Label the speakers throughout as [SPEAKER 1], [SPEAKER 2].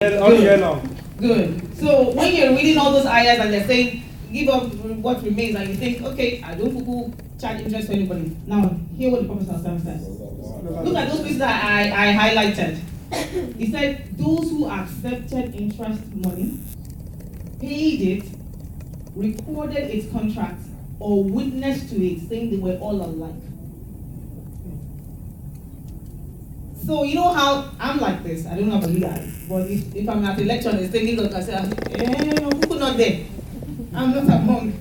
[SPEAKER 1] All year long.
[SPEAKER 2] Good. So when you're reading all those ayahs and they're saying, give up what remains, and you think, okay, I don't fuku charge interest to anybody. Now, hear what the Prophet says. Look at those places that I highlighted. He said, those who accepted interest money, paid it, recorded its contract, or witnessed to it, saying they were all alike. So you know how I'm like this. I don't know about you guys, but if I'm at a lecture and it's taking look, I say, who not there? I'm not a monk.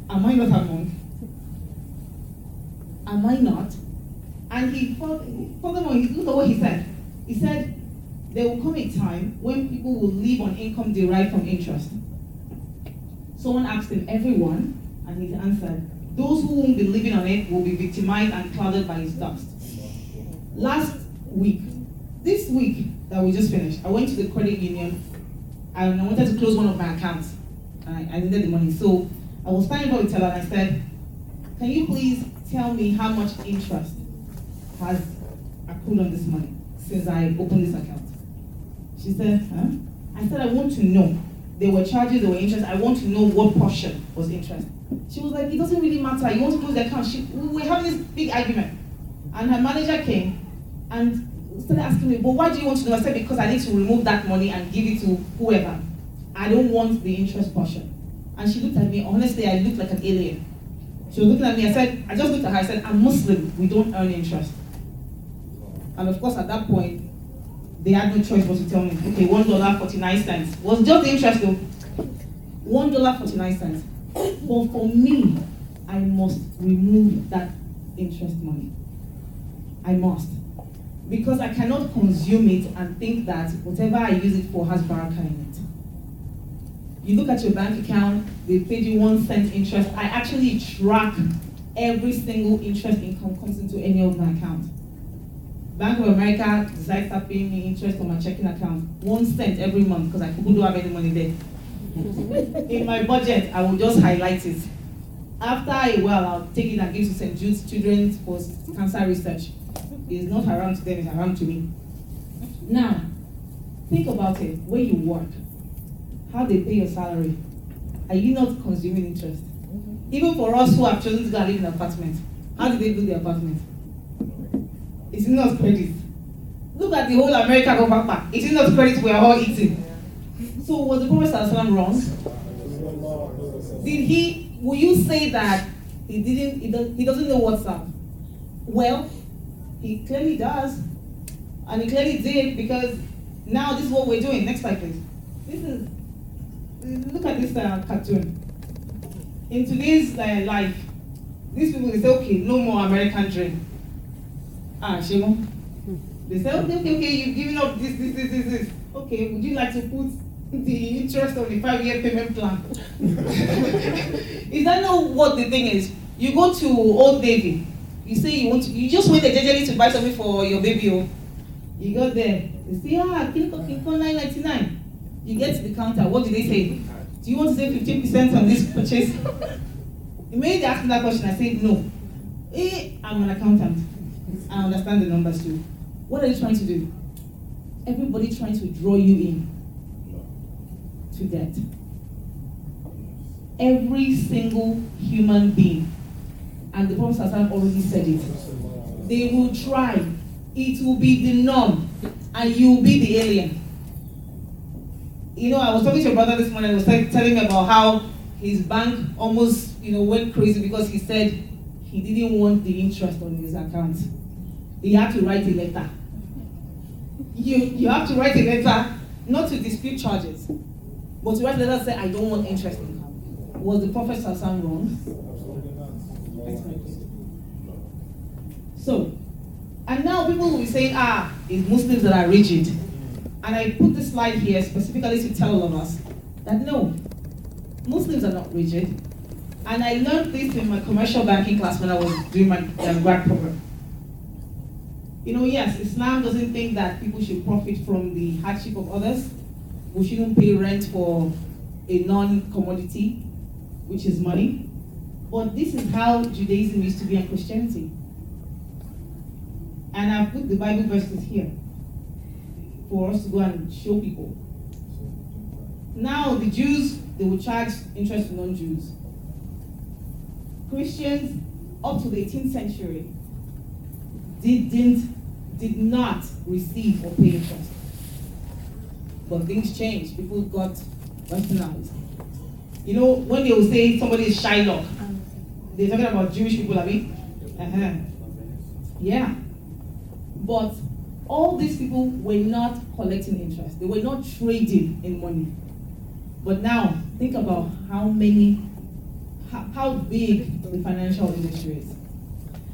[SPEAKER 2] Am I not a monk? Am I not? And he furthermore, look at what he said. He said, there will come a time when people will live on income derived from interest. Someone asked him, everyone? And he answered, those who won't be living on it will be victimized and clouded by its dust. Last week, this week that we just finished, I went to the credit union and I wanted to close one of my accounts. I needed the money. So I was standing by with teller and I said, can you please tell me how much interest has accrued on this money since I opened this account? She said, huh? I said, I want to know. There were charges, there were interest. I want to know what portion was interest. She was like, it doesn't really matter. You want to close the account. We were having this big argument. And her manager came and started asking me, but why do you want to know? I said, because I need to remove that money and give it to whoever. I don't want the interest portion. And she looked at me, honestly, I looked like an alien. She was looking at me, I just looked at her, I said, I'm Muslim, we don't earn interest. And of course, at that point, they had no choice but to tell me, okay, $1.49. Was just the interest though. $1.49. But for me, I must remove that interest money. I must. Because I cannot consume it and think that whatever I use it for has barakah in it. You look at your bank account, they paid you 1 cent interest. I actually track every single interest income comes into any of my accounts. Bank of America decides to start paying me interest on my checking account. 1 cent every month because I don't have any money there. In my budget, I will just highlight it. After a while, I'll take it and give it to St. Jude's Children's for cancer research. It's not around to them, it's around to me. Now, think about it. Where you work, how they pay your salary. Are you not consuming interest? Even for us who have chosen to go and live in an apartment, how did they build the apartment? It's not credit. Look at the whole America go back. It's not credit we are all eating. So was the Prophet ﷺ wrong? Will you say that he doesn't know what's up? Well, he clearly does. And he clearly did, because now this is what we're doing. Next slide, please. Look at this cartoon. In today's life, these people, they say, okay, no more American dream. Shemo. They say, okay, you've given up this. Okay, would you like to put the interest on the 5-year payment plan? Is that not what the thing is? You go to Old Navy. You say you just went there generally to buy something for your baby. Oh. You go there. They say, Kinko, $9.99. You get to the counter. What do they say? Do you want to save 15% on this purchase? Immediately they ask me that question. I say, no. I'm an accountant. I understand the numbers too. What are you trying to do? Everybody trying to draw you in to debt. Every single human being. And the Prophet ﷺ already said it. They will try. It will be the norm. And you will be the alien. You know, I was talking to your brother this morning. He was telling me about how his bank almost, went crazy because he said he didn't want the interest on his account. He had to write a letter. You have to write a letter, not to dispute charges, but to write a letter and say, I don't want interest income. Was the Prophet ﷺ wrong? So, and now people will be saying, it's Muslims that are rigid. And I put this slide here specifically to tell all of us that no, Muslims are not rigid. And I learned this in my commercial banking class when I was doing my grad program. Yes, Islam doesn't think that people should profit from the hardship of others. We shouldn't pay rent for a non-commodity, which is money. But this is how Judaism used to be and Christianity. And I've put the Bible verses here. for us to go and show people. Now the Jews, they will charge interest to non-Jews. Christians up to the 18th century did not receive or pay interest. But things changed. People got westernized. You know, when they will say somebody is Shylock, they're talking about Jewish people, I mean? Yeah. But all these people were not collecting interest. They were not trading in money. But now, think about how big the financial industry is.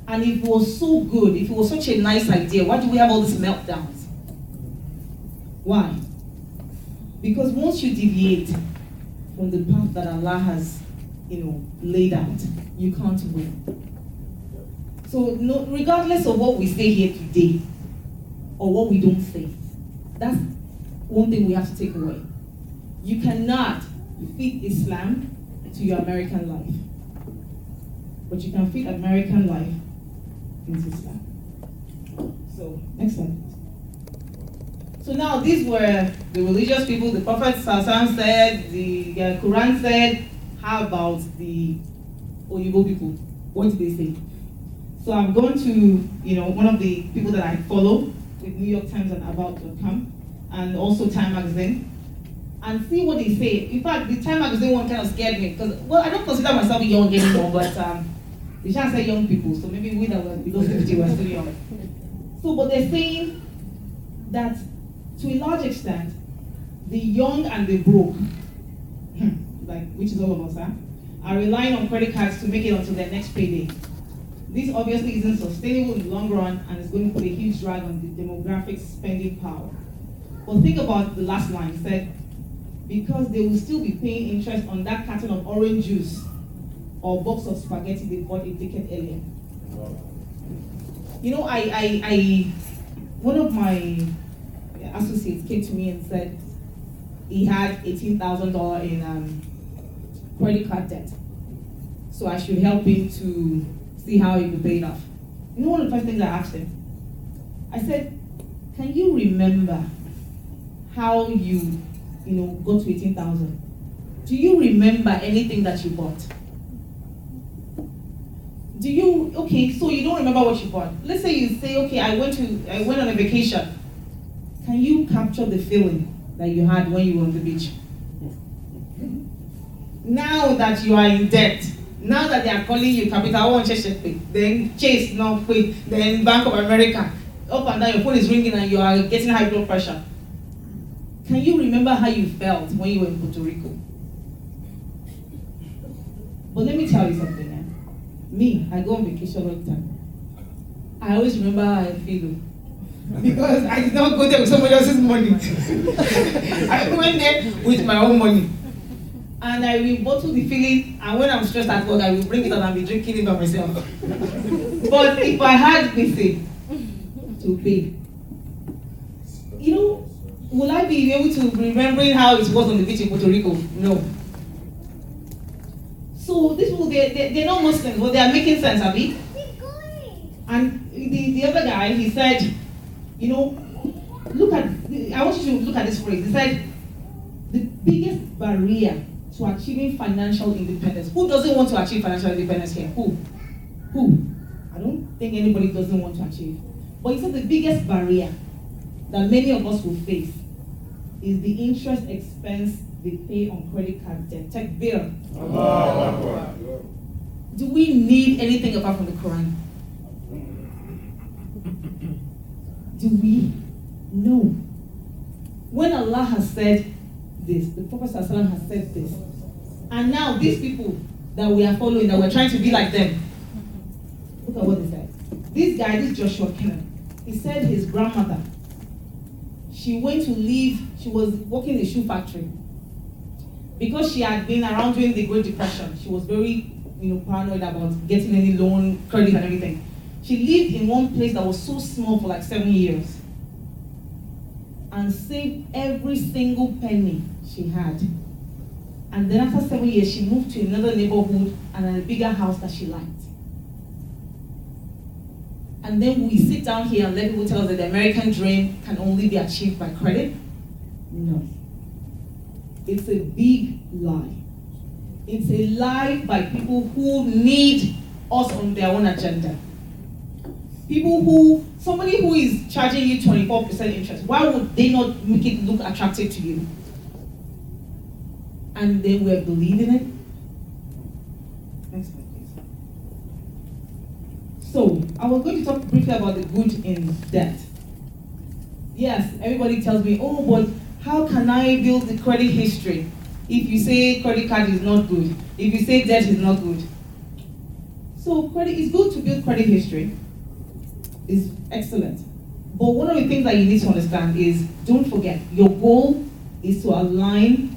[SPEAKER 2] And if it was so good, if it was such a nice idea, why do we have all these meltdowns? Why? Because once you deviate from the path that Allah has, laid out, you can't win. So no, regardless of what we say here today, or what we don't say, that's one thing we have to take away. You cannot fit Islam to your American life, but you can fit American life into Islam. So, next slide. So now these were the religious people. The Prophet Sallallahu said, the Quran said. How about the Oyibo people? What did they say? So I'm going to, one of the people that I follow with New York Times and About.com, and also Time Magazine, and see what they say. In fact, the Time Magazine one kind of scared me because, I don't consider myself young anymore, but they shouldn't say young people, so maybe we that were below 50 were still young. So, but they're saying that to a large extent, the young and the broke, which is all of us, are relying on credit cards to make it onto their next payday. This obviously isn't sustainable in the long run and is going to put a huge drag on the demographic spending power. But think about the last line. It said, because they will still be paying interest on that carton of orange juice or box of spaghetti they bought a decade earlier. One of my associates came to me and said he had $18,000 in credit card debt. So I should help him to see how he could pay it off. You know, one of the first things I asked him, I said, can you remember how you got to 18,000? Do you remember anything that you bought? So you don't remember what you bought. Let's say you say, okay, I went on a vacation. Can you capture the feeling that you had when you were on the beach? Now that you are in debt, now that they are calling you Capital One Cheshire, then Chase, now pay, then Bank of America, up and down, your phone is ringing and you are getting high blood pressure. Can you remember how you felt when you were in Puerto Rico? But let me tell you something. Me, I go on vacation all the time. I always remember how I feel. Because I did not go there with somebody else's money. I went there with my own money. And I will bottle the feeling, and when I'm stressed at work, I will bring it out and be drinking it by myself. But if I had anything to pay, will I be able to remembering how it was on the beach in Puerto Rico? No. So these people, they're not Muslims, but they are making sense, Abby. And the other guy, he said, I want you to look at this phrase. He said, the biggest barrier to achieving financial independence. Who doesn't want to achieve financial independence here? Who? I don't think anybody doesn't want to achieve. But he said the biggest barrier that many of us will face is the interest expense they pay on credit card debt. Check bill. Do we need anything apart from the Quran? Do we? No. When Allah has said this, the Prophet ﷺ has said this, and now these people that we are following, that we're trying to be like them, look at what they said. This guy, this Joshua Kennan, he said his grandmother, she went to leave, she was working in a shoe factory. Because she had been around during the Great Depression, she was very paranoid about getting any loan, credit and everything. She lived in one place that was so small for like 7 years and saved every single penny she had. And then after 7 years, she moved to another neighborhood and a bigger house that she liked. And And then we sit down here and let people tell us that the American dream can only be achieved by credit? No. It's a big lie. It's a lie by people who need us on their own agenda. Somebody who is charging you 24% interest, why would they not make it look attractive to you? And then we're believing it. Next slide, please. So, I was going to talk briefly about the good in debt. Yes, everybody tells me, oh, but how can I build the credit history if you say credit card is not good, if you say debt is not good? So, credit is good to build credit history. It's excellent. But one of the things that you need to understand is, don't forget, your goal is to align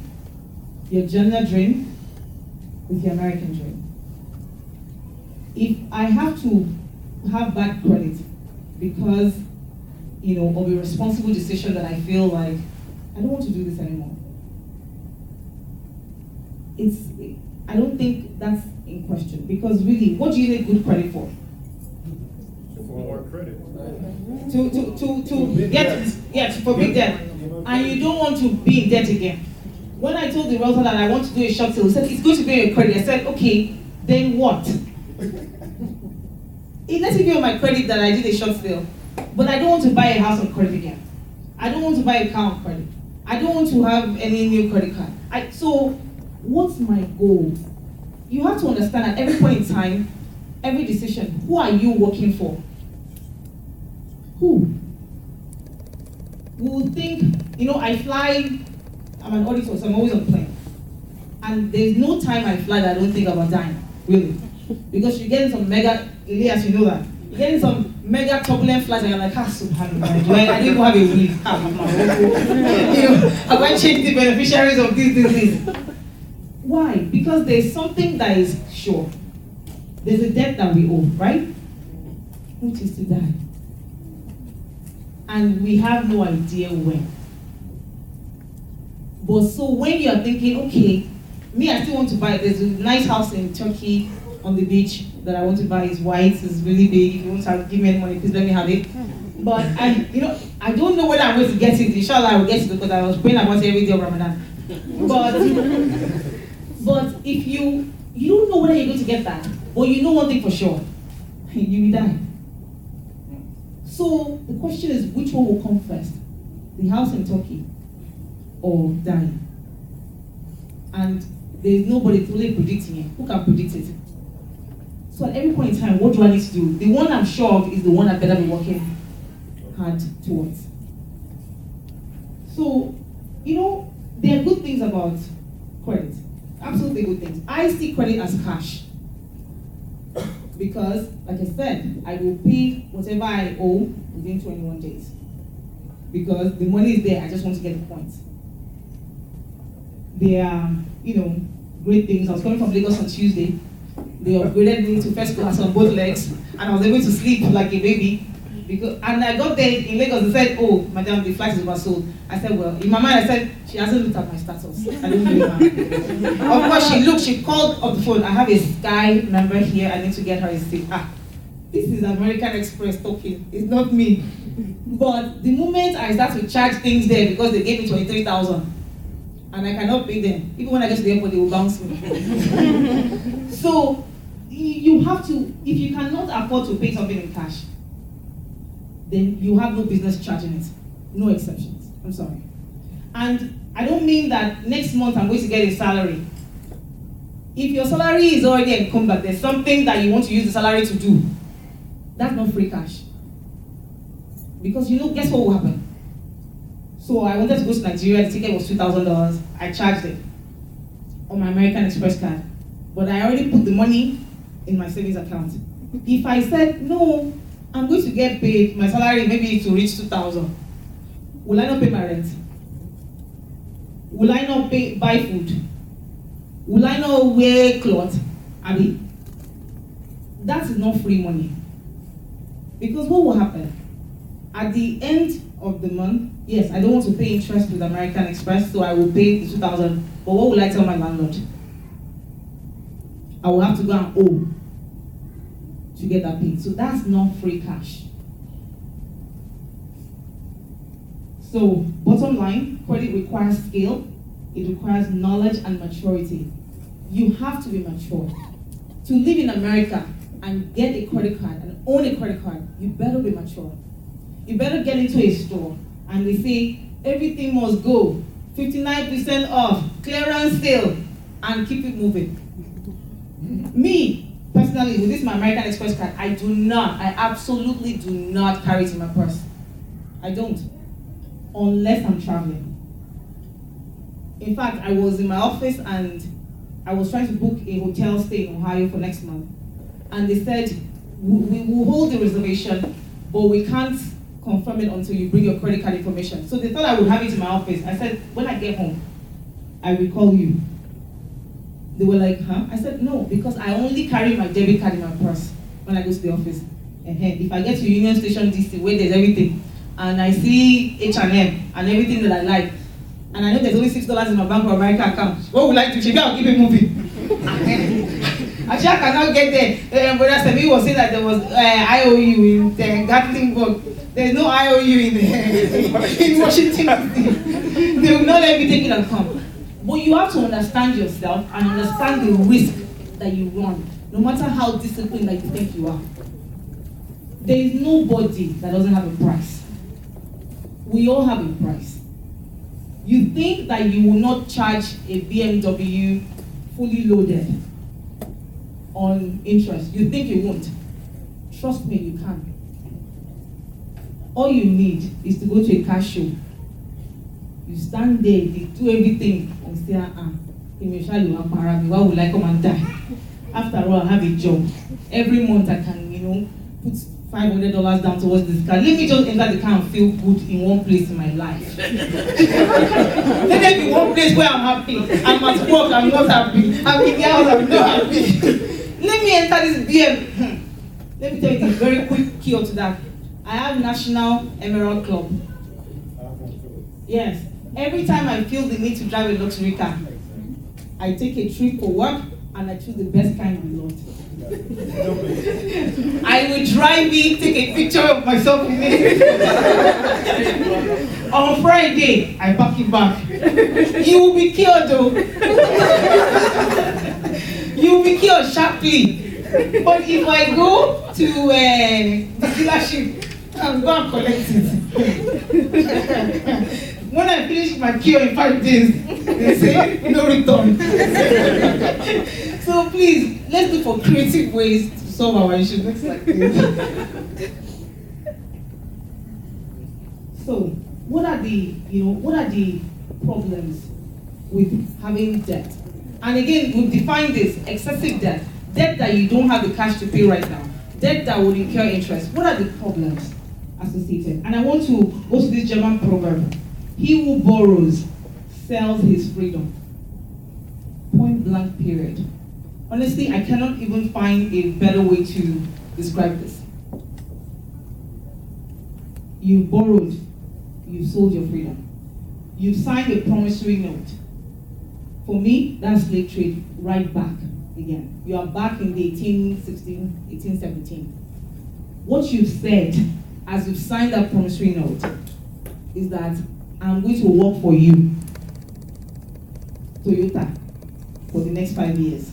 [SPEAKER 2] your general dream with your American dream. If I have to have bad credit because, of a responsible decision that I feel like I don't want to do this anymore, I don't think that's in question. Because really, what do you need good credit for?
[SPEAKER 1] For more credit.
[SPEAKER 2] For big debt. And you don't want to be in debt again. When I told the realtor that I want to do a short sale, he said, it's going to be your credit. I said, okay, then what? It lets me be on my credit that I did a short sale, but I don't want to buy a house on credit again. I don't want to buy a car on credit. I don't want to have any new credit card. So, what's my goal? You have to understand at every point in time, every decision, who are you working for? Who? We will think, I fly, I'm an auditor, so I'm always on plane. And there's no time I fly that I don't think about dying, really. Because you get in some mega, Elias, you know that. You get in some mega turbulent flights and you're like, subhanAllah, I didn't even have a wheel. I'm going to change the beneficiaries of this. Why? Because there's something that is sure. There's a debt that we owe, right? Which is to die. And we have no idea when. But so when you are thinking, okay, I still want to buy, there's a nice house in Turkey on the beach that I want to buy. It's white, it's really big. If you want to give me any money, please let me have it. But I don't know whether I'm going to get it. Inshallah, I will get it because I was praying about it every day of Ramadan. But if you don't know whether you're going to get that, but you know one thing for sure, you will die. So the question is, which one will come first? The house in Turkey or dying? And there's nobody truly predicting it. Who can predict it? So at every point in time, what do I need to do? The one I'm sure of is the one I better be working hard towards. So, there are good things about credit. Absolutely good things. I see credit as cash. Because, like I said, I will pay whatever I owe within 21 days. Because the money is there, I just want to get the points. There are, great things. I was coming from Lagos on Tuesday. They upgraded me to first class on both legs, and I was able to sleep like a baby. And I got there in Lagos, they said, oh, madam, the flight is oversold. I said, well, in my mind, I said, she hasn't looked at my status. I don't know it. Of course, she called up the phone. I have a Sky number here. I need to get her a seat. This is American Express talking. It's not me. But the moment I start to charge things there because they gave me 23,000, and I cannot pay them, even when I get to the airport, they will bounce me. So, you have to, if you cannot afford to pay something in cash, then you have no business charging it. No exceptions. I'm sorry. And I don't mean that next month I'm going to get a salary. If your salary is already encumbered, there's something that you want to use the salary to do. That's not free cash. Because guess what will happen? So I wanted to go to Nigeria, the ticket was $2,000. I charged it on my American Express card. But I already put the money in my savings account. If I said, no, I'm going to get paid, my salary maybe to reach 2,000, will I not pay my rent? Will I not buy food? Will I not wear clothes? That is not free money. Because what will happen? At the end of the month, yes, I don't want to pay interest with American Express, so I will pay the 2,000. But what will I tell my landlord? I will have to go and owe to get that paid. So that's not free cash. So, bottom line, credit requires skill, it requires knowledge and maturity. You have to be mature. To live in America and get a credit card and own a credit card, you better be mature. You better get into a store and they say, everything must go, 59% off, clearance sale, and keep it moving. Me, personally, with this my American Express card, I absolutely do not carry it in my purse. I don't, unless I'm traveling. In fact, I was in my office and I was trying to book a hotel stay in Ohio for next month. And they said, we will hold the reservation, but we can't confirm it until you bring your credit card information. So they thought I would have it in my office. I said, when I get home, I will call you. They were like, huh? I said, no, because I only carry my debit card in my purse when I go to the office. If I get to Union Station DC, where there's everything, and I see H&M and everything that I like, and I know there's only $6 in my Bank of America account, what would I do? Maybe I'll keep it moving. Actually, I cannot get there. Brother Semi was saying that there was IOU in the Gatlinburg. There's no IOU in Washington DC. They will not let me take it and come. But you have to understand yourself and understand the risk that you run, no matter how disciplined that you think you are. There is nobody that doesn't have a price. We all have a price. You think that you will not charge a BMW fully loaded on interest. You think you won't. Trust me, you can. All you need is to go to a car show. You stand there, they do everything, and say, why would I come and die? After all, I have a job. Every month I can, put $500 down towards this car. Let me just enter the car and feel good in one place in my life. Let there be one place where I'm happy. I'm at work, I'm not happy. I'm in the house, I'm not happy. Let me enter this BM. Let me tell you this very quick key to that. I have National Emerald Club. Yes. Every time I feel the need to drive a luxury car, I take a trip for work and I choose the best kind of lot. I will drive it, take a picture of myself in it. On Friday, I pack it back. You will be killed though. You will be killed sharply. But if I go to the dealership, I'll go and collect it. When I finish my cure in 5 days, they say no return. So please, let's look for creative ways to solve our issues. Next slide, please. So, what are the problems with having debt? And again, we've defined this: excessive debt, debt that you don't have the cash to pay right now, debt that will incur interest. What are the problems associated? And I want to go to this German proverb. He who borrows sells his freedom. Point blank period. Honestly, I cannot even find a better way to describe this. You borrowed, you sold your freedom. You signed a promissory note. For me, that's slave trade right back again. You are back in the 1816, 1817. What you've said as you've signed that promissory note is that I'm going to work for you, Toyota, for the next 5 years.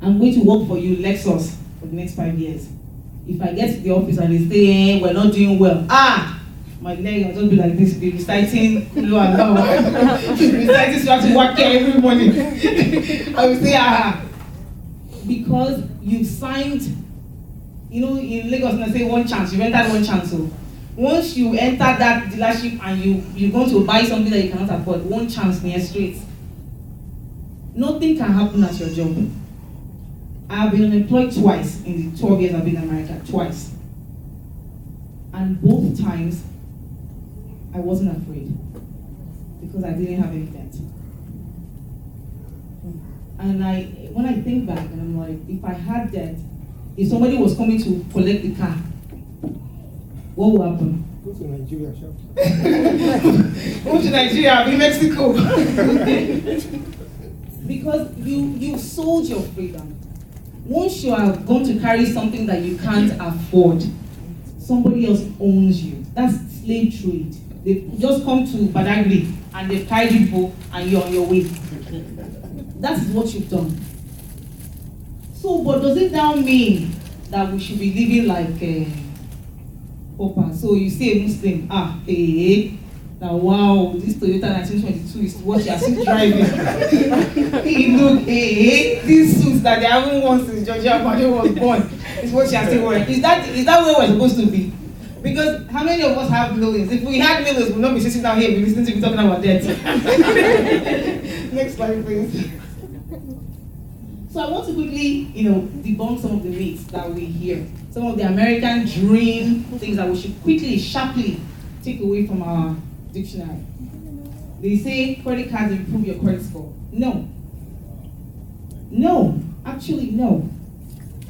[SPEAKER 2] I'm going to work for you, Lexus, for the next 5 years. If I get to the office and they say, we're not doing well, my leg will just be like this, be reciting low and low. Reciting strategy work every morning. I will say, because you signed, in Lagos, and I say one chance, you entered one chance. So once you enter that dealership and you're going to buy something that you cannot afford, one chance near straight. Nothing can happen at your job. I have been unemployed twice in the 12 years I've been in America, twice. And both times, I wasn't afraid because I didn't have any debt. And when I think back, and I'm like, if I had debt, if somebody was coming to collect the car, what will happen?
[SPEAKER 3] Go to Nigeria, shop.
[SPEAKER 2] Go to Nigeria, I'll be in Mexico. Because you sold your freedom. Once you are going to carry something that you can't afford, somebody else owns you. That's slave trade. They just come to Badagry and they've tied you and you're on your way. That is what you've done. So, but does it now mean that we should be living like Opa? So you see a Muslim, now wow, this Toyota 1922 is what you are still driving. Hey, look, these suits that they haven't worn since Georgia Amado was born is what you are still wearing. Is that where we're supposed to be? Because how many of us have millions? If we had millions, we would not be sitting down here, be listening to me talking about debt. Next slide, please. So I want to quickly, debunk some of the myths that we hear. Some of the American dream things that we should quickly, sharply take away from our dictionary. They say credit cards improve your credit score. No. No, actually no.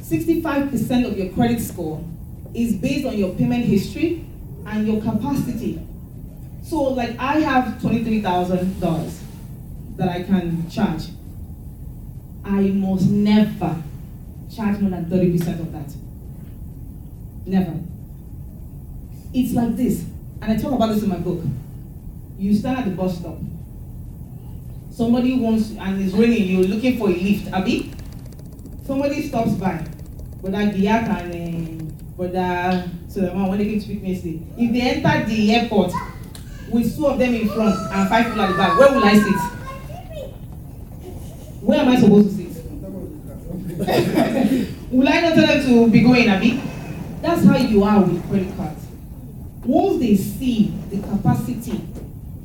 [SPEAKER 2] 65% of your credit score is based on your payment history and your capacity. So like I have $23,000 that I can charge. I must never charge more than 30% of that. Never. It's like this, and I talk about this in my book. You stand at the bus stop. Somebody wants, and it's raining, you're looking for a lift, Abi? Somebody stops by, Brother Giyak and Brother Suleiman, when they came to pick me yesterday. If they enter the airport with 2 of them in front and 5 people at the back, where will I sit? Where am I supposed to sit? Will I not tell them to be going, Abi? That's how you are with credit cards. Once they see the capacity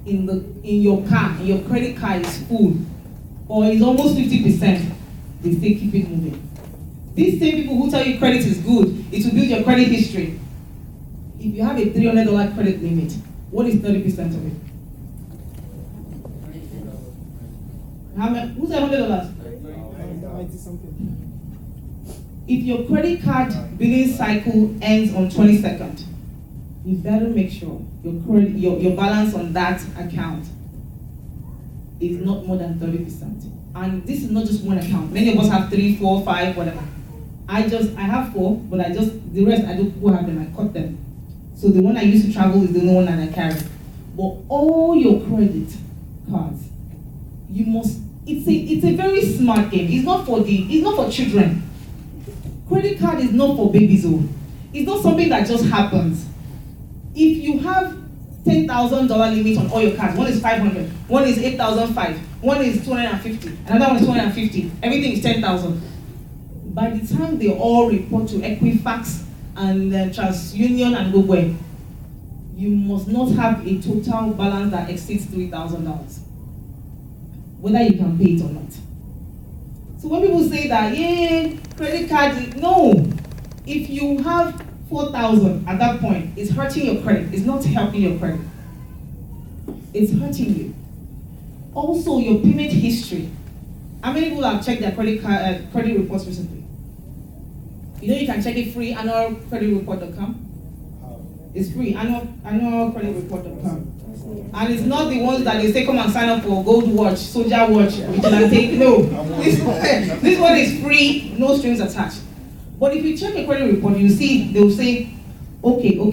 [SPEAKER 2] in your car, and your credit card is full, or is almost 50%, they say keep it moving. These same people who tell you credit is good, it will build your credit history. If you have a $300 credit limit, what is 30% of it? How many? Who's $100? If your credit card billing cycle ends on 22nd, you better make sure your balance on that account is not more than 30%. And this is not just one account. Many of us have 3, 4, 5, whatever. I have 4, but the rest I don't have them, I cut them. So the one I use to travel is the only one that I carry. But all your credit cards, you must, it's a very smart game. It's not for children. Credit card is not for babies. It's not something that just happens. If you have $10,000 limit on all your cards, one is $500, one is $8,500, one is $250, another one is $250, everything is $10,000. By the time they all report to Equifax and TransUnion and Google, you must not have a total balance that exceeds $3,000, whether you can pay it or not. So when people say that, credit card, no. If you have 4,000 at that point, it's hurting your credit. It's not helping your credit. It's hurting you. Also, your payment history. How many people have checked their credit reports recently? You can check it free, annualcreditreport.com. It's free, annualcreditreport.com. And it's not the ones that they say come and sign up for Gold Watch, Soldier Watch, no. This one is free, no strings attached. But if you check a credit report, you see they'll say, okay. Or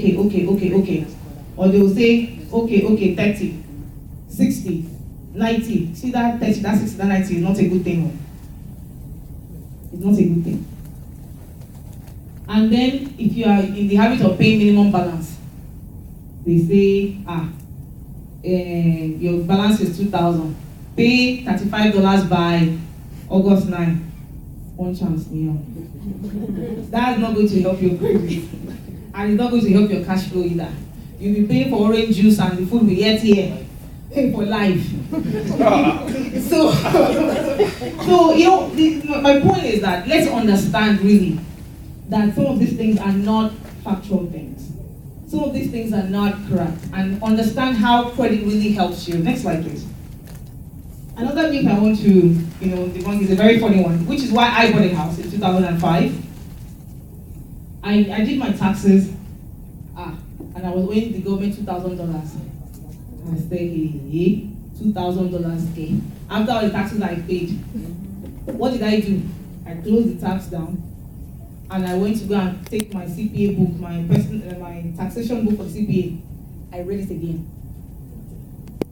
[SPEAKER 2] they'll say, okay, 30, 60, 90. See that 30, that 60, that 90 is not a good thing. It's not a good thing. And then if you are in the habit of paying minimum balance, they say, your balance is 2,000. Pay $35 by August 9. One chance, That's not going to help your credit. And it's not going to help your cash flow either. You'll be paying for orange juice and the food we eat here. Pay for life. So my point is that let's understand really that some of these things are not factual things. Some of these things are not correct, and understand how credit really helps you. Next slide, please. Another myth I want to, debunk is a very funny one, which is why I bought a house in 2005. I did my taxes, and I was owing the government $2,000. I said, hey, $2,000 okay. After all the taxes I paid, what did I do? I closed the tax down, and I went to go and take my CPA book, my taxation book for the CPA. I read it again.